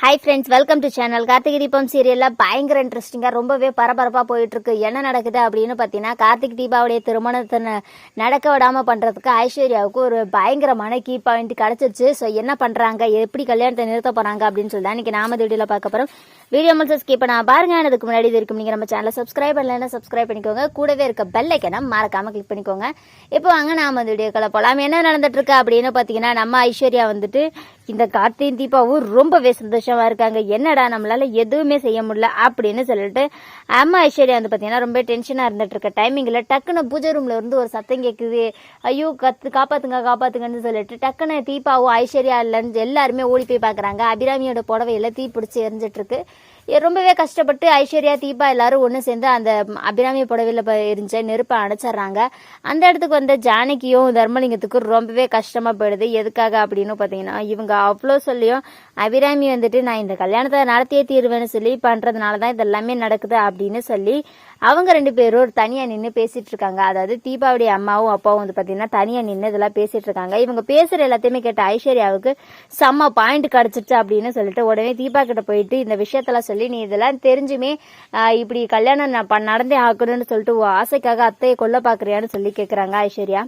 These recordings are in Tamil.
Hi friends, welcome to channel. Karthigai Deepam சீரியலில் பயங்கர இன்ட்ரெஸ்டிங்காக ரொம்பவே பரபரப்பாக போயிட்டுருக்கு. என்ன நடக்குது அப்படின்னு பார்த்தீங்கன்னா, கார்த்திக் தீபாவுடைய திருமணத்தை நடக்க விடாமல் பண்ணுறதுக்கு ஐஸ்வர்யாவுக்கு ஒரு பயங்கரமான கீ பாயிண்ட் கிடச்சிருச்சு. ஸோ என்ன பண்ணுறாங்க, எப்படி கல்யாணத்தை நிறுத்த போகிறாங்க அப்படின்னு சொல்லி தான் இன்றைக்கி நாம வீடியோவில் பார்க்க போகிறோம். வீடியோ மட்டும் ஸ்கிப் பண்ண பாருங்க. அதுக்கு முன்னாடி இது இருக்கும் நீங்கள் நம்ம சேனலை சப்ஸ்கிரைப் பண்ணலன்னா சப்ஸ்கிரைப் பண்ணிக்கோங்க. கூடவே இருக்க பெல் ஐக்கனை மறக்காமல் கிளிக் பண்ணிக்கோங்க. இப்போ வாங்க நாம வீடியோக்களை போகலாம். என்ன நடந்துட்டு இருக்கு அப்படின்னு பார்த்தீங்கன்னா, நம்ம ஐஸ்வர்யா வந்துட்டு இந்த கார்த்திகை தீபாவும் ரொம்பவே சந்தோஷமா இருக்காங்க. என்னடா நம்மளால எதுவுமே செய்ய முடியல அப்படின்னு சொல்லிட்டு அம்மா ஐஸ்வர்யா வந்து பார்த்தீங்கன்னா ரொம்ப டென்ஷனா இருந்துட்டு இருக்க டைமிங்ல டக்குன்னு பூஜை ரூம்ல இருந்து ஒரு சத்தம் கேட்குது. ஐயோ காப்பாத்துங்க காப்பாத்துங்கன்னு சொல்லிட்டு டக்குன்னு தீபாவும் ஐஸ்வர்யா இல்லைன்னு எல்லாருமே ஓடி போய் பாக்குறாங்க. அபிராமியோட புடவையில தீ பிடிச்சி எரிஞ்சிட்டு இருக்கு. ரொம்பவே கஷ்டப்பட்டு ஐஸ்வர்யா தீபா எல்லாரும் ஒன்று சேர்ந்து அந்த அபிராமி புடவையில் எரிஞ்ச நெருப்பை அணைச்சிட்றாங்க. அந்த இடத்துக்கு வந்த ஜானகியும் தர்மலிங்கத்துக்கும் ரொம்பவே கஷ்டமா போயிடுது. எதுக்காக அப்படின்னு பார்த்தீங்கன்னா, இவங்க அவ்வளோ சொல்லியும் அபிராமி வந்துட்டு நான் இந்த கல்யாணத்தை நடத்தியே தீர்வேன்னு சொல்லி பண்றதுனால தான் இதெல்லாமே நடக்குது அப்படின்னு சொல்லி அவங்க ரெண்டு பேரும் தனியா நின்று பேசிட்டு இருக்காங்க. அதாவது தீபாவுடைய அம்மாவும் அப்பாவும் வந்து பார்த்தீங்கன்னா தனியா நின்று இதெல்லாம் பேசிட்டு இருக்காங்க. இவங்க பேசுற எல்லாத்தையுமே கேட்ட ஐஸ்வர்யாவுக்கு செம்ம பாயிண்ட் கிடைச்சிச்சு அப்படின்னு சொல்லிட்டு உடனே தீபா கிட்ட போயிட்டு இந்த விஷயத்தெல்லாம் சொல்லி, நீ இதெல்லாம் தெரிஞ்சுமே இப்படி கல்யாணம் நடந்தே ஆக்கணும்னு சொல்லிட்டு ஆசைக்காக அத்தையை கொல்ல பாக்குறியான்னு சொல்லி கேக்குறாங்க ஐஸ்வர்யா.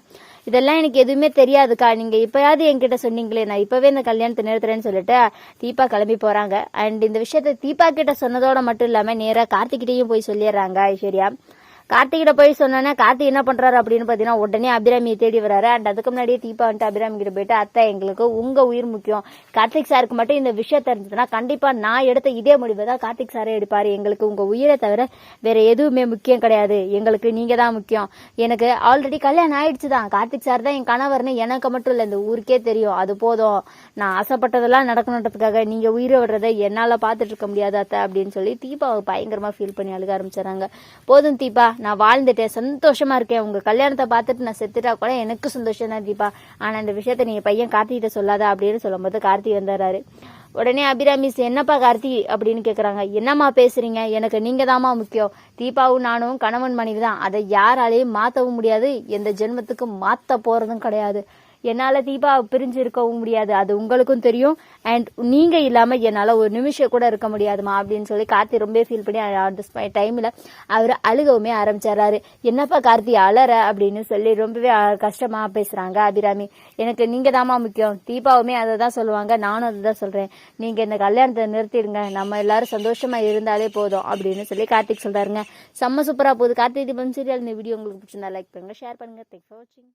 இதெல்லாம் எனக்கு எதுவுமே தெரியாதுக்கா, நீங்க இப்பயாவது என்கிட்ட சொன்னீங்களே, நான் இப்பவே இந்த கல்யாணத்தை நிறுத்துறேன்னு சொல்லிட்டு தீபா கிளம்பி போறாங்க. அண்ட் இந்த விஷயத்த தீபா கிட்ட சொன்னதோட மட்டும் இல்லாம நேரா கார்த்திகிட்டையும் போய் சொல்லிடுறாங்க ஐஸ்வர்யா. கார்த்திகிட்ட போய் சொன்னோன்னா கார்த்திக் என்ன பண்றாரு அப்படின்னு பாத்தீங்கன்னா உடனே அபிராமியை தேடி வராரு. அண்ட் அதுக்கு முன்னாடியே தீபா வந்துட்டு அபிராமி கிட்ட போயிட்டு, அத்தை எங்களுக்கு உங்க உயிர் முக்கியம், கார்த்திக் சாருக்கு மட்டும் இந்த விஷயம் தெரிஞ்சதுன்னா கண்டிப்பா நான் எடுத்த இதே முடிவை தான் கார்த்திக் சாரே எடுப்பாரு. எங்களுக்கு உங்க உயிரை தவிர வேற எதுவுமே முக்கியம் கிடையாது, எங்களுக்கு நீங்க தான் முக்கியம். எனக்கு ஆல்ரெடி கல்யாணம் ஆயிடுச்சுதான், கார்த்திக் சார் தான் என் கணவர்னு எனக்கு மட்டும் இல்ல இந்த ஊருக்கே தெரியும். அது போதும், நான் ஆசைப்பட்டதெல்லாம் நடக்கணுன்றதுக்காக நீங்க உயிரை விடுறதை என்னால பாத்துட்டு இருக்க முடியாது அத்தை அப்படின்னு சொல்லி தீபாவை பயங்கரமா ஃபீல் பண்ணி அழுக ஆரம்பிச்சாங்க. போதும் தீபா, நான் வாழ்ந்துட்டேன், சந்தோஷமா இருக்கேன், உங்க கல்யாணத்தை பார்த்துட்டு நான் செத்துட்டா கூட எனக்கு சந்தோஷம் தான் தீபா. ஆனா இந்த விஷயத்த நீங்க பையன் கார்த்திகிட்ட சொல்லாத அப்படின்னு சொல்லும் போது கார்த்திக் வந்துடுறாரு. உடனே அபிராமிஸ், என்னப்பா கார்த்தி அப்படின்னு கேக்குறாங்க. என்னம்மா பேசுறீங்க, எனக்கு நீங்க தாமா முக்கியம், தீபாவும் நானும் கணவன் மனைவி தான், அதை யாராலையும் மாத்தவும் முடியாது, எந்த ஜென்மத்துக்கு மாத்த போறதும் கிடையாது. என்னால தீபா பிரிஞ்சு இருக்கவும் முடியாது, அது உங்களுக்கும் தெரியும். அண்ட் நீங்க இல்லாம என்னால ஒரு நிமிஷம் கூட இருக்க முடியாதுமா அப்படின்னு சொல்லி கார்த்தி ரொம்ப ஃபீல் பண்ணி அந்த டைம்ல அவர் அழுகவுமே ஆரம்பிச்சாரு. என்னப்பா கார்த்தி அலற அப்படின்னு சொல்லி ரொம்பவே கஷ்டமா பேசுறாங்க அபிராமி. எனக்கு நீங்க தாமா முக்கியம், தீபாவுமே அதை தான் சொல்லுவாங்க, நானும் அதை தான் சொல்றேன், நீங்க இந்த கல்யாணத்தை நிறுத்திடுங்க, நம்ம எல்லாரும் சந்தோஷமா இருந்தாலே போதும் அப்படின்னு சொல்லி கார்த்திக் சொல்றாருங்க. செம்ம சூப்பரா போகுது கார்த்திகை தீபம் சீரியல். இந்த வீடியோ உங்களுக்கு பிடிச்சிருந்தா லைக் பண்ணுங்க, ஷேர் பண்ணுங்க. தேங்க்ஸ் ஃபார் வாட்சிங்.